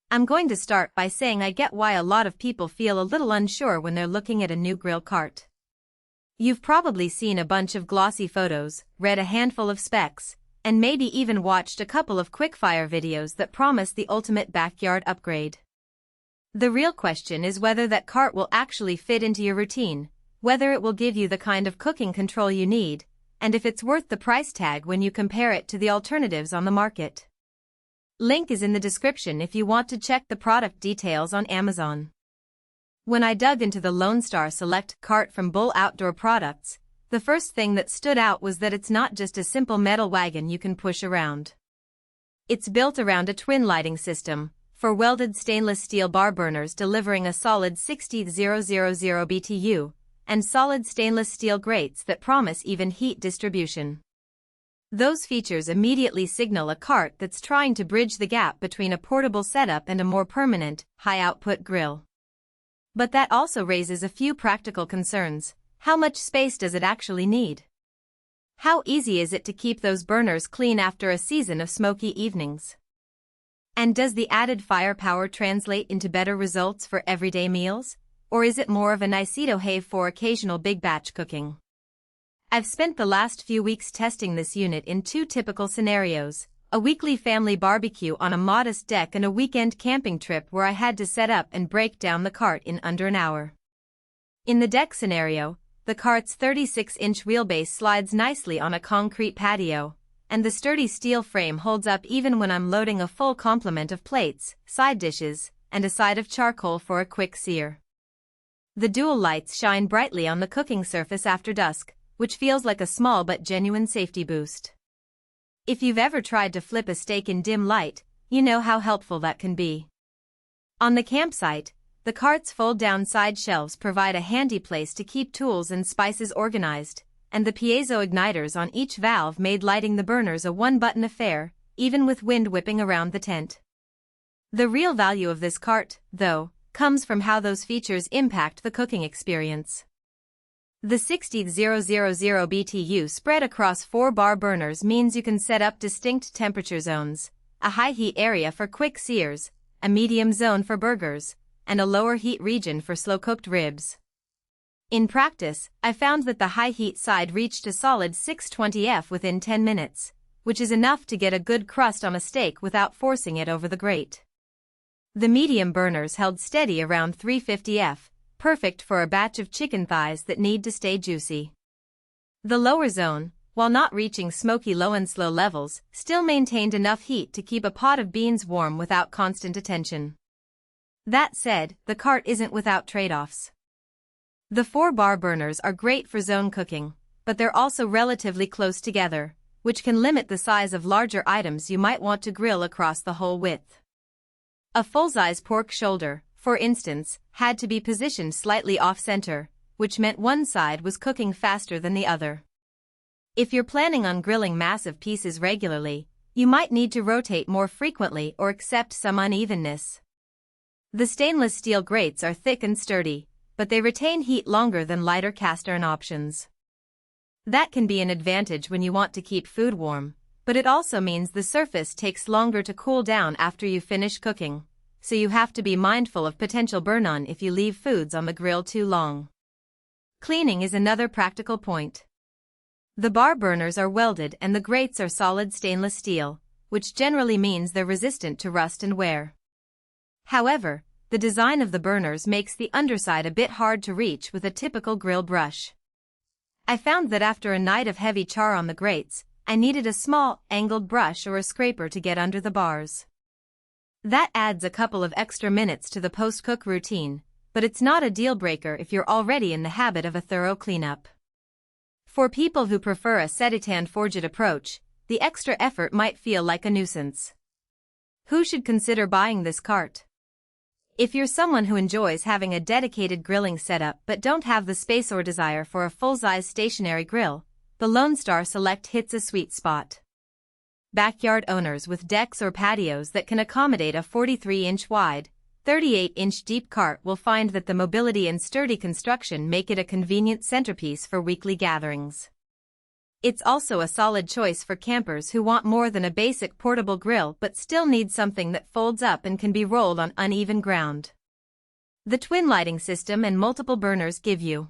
I'm going to start by saying I get why a lot of people feel a little unsure when they're looking at a new grill cart. You've probably seen a bunch of glossy photos, read a handful of specs, and maybe even watched a couple of quick-fire videos that promise the ultimate backyard upgrade. The real question is whether that cart will actually fit into your routine, whether it will give you the kind of cooking control you need, and if it's worth the price tag when you compare it to the alternatives on the market. Link is in the description if you want to check the product details on Amazon. When I dug into the Lonestar Select cart from Bull Outdoor Products, the first thing that stood out was that it's not just a simple metal wagon you can push around. It's built around a twin lighting system for welded stainless steel bar burners delivering a solid 60,000 BTU and solid stainless steel grates that promise even heat distribution. Those features immediately signal a cart that's trying to bridge the gap between a portable setup and a more permanent, high-output grill. But that also raises a few practical concerns. How much space does it actually need? How easy is it to keep those burners clean after a season of smoky evenings? And does the added firepower translate into better results for everyday meals? Or is it more of a nice-to-have for occasional big-batch cooking? I've spent the last few weeks testing this unit in two typical scenarios, a weekly family barbecue on a modest deck and a weekend camping trip where I had to set up and break down the cart in under an hour. In the deck scenario, the cart's 36-inch wheelbase slides nicely on a concrete patio, and the sturdy steel frame holds up even when I'm loading a full complement of plates, side dishes, and a side of charcoal for a quick sear. The dual lights shine brightly on the cooking surface after dusk, which feels like a small but genuine safety boost. If you've ever tried to flip a steak in dim light, you know how helpful that can be. On the campsite, the cart's fold-down side shelves provide a handy place to keep tools and spices organized, and the piezo igniters on each valve made lighting the burners a one-button affair, even with wind whipping around the tent. The real value of this cart, though, comes from how those features impact the cooking experience. The 60,000 BTU spread across 4 bar burners means you can set up distinct temperature zones, a high heat area for quick sears, a medium zone for burgers, and a lower heat region for slow-cooked ribs. In practice, I found that the high heat side reached a solid 620 within 10 minutes, which is enough to get a good crust on a steak without forcing it over the grate. The medium burners held steady around 350 perfect for a batch of chicken thighs that need to stay juicy. The lower zone, while not reaching smoky low and slow levels, still maintained enough heat to keep a pot of beans warm without constant attention. That said, the cart isn't without trade-offs. The 4 bar burners are great for zone cooking, but they're also relatively close together, which can limit the size of larger items you might want to grill across the whole width. A full-size pork shoulder, for instance, had to be positioned slightly off-center, which meant one side was cooking faster than the other. If you're planning on grilling massive pieces regularly, you might need to rotate more frequently or accept some unevenness. The stainless steel grates are thick and sturdy, but they retain heat longer than lighter cast iron options. That can be an advantage when you want to keep food warm, but it also means the surface takes longer to cool down after you finish cooking, so you have to be mindful of potential burn-on if you leave foods on the grill too long. Cleaning is another practical point. The bar burners are welded and the grates are solid stainless steel, which generally means they're resistant to rust and wear. However, the design of the burners makes the underside a bit hard to reach with a typical grill brush. I found that after a night of heavy char on the grates, I needed a small, angled brush or a scraper to get under the bars. That adds a couple of extra minutes to the post-cook routine, but it's not a deal-breaker if you're already in the habit of a thorough cleanup. For people who prefer a set-it-and-forget approach, the extra effort might feel like a nuisance. Who should consider buying this cart? If you're someone who enjoys having a dedicated grilling setup but don't have the space or desire for a full-size stationary grill, the Lonestar Select hits a sweet spot. Backyard owners with decks or patios that can accommodate a 43-inch wide, 38-inch deep cart will find that the mobility and sturdy construction make it a convenient centerpiece for weekly gatherings. It's also a solid choice for campers who want more than a basic portable grill but still need something that folds up and can be rolled on uneven ground. The twin lighting system and multiple burners give you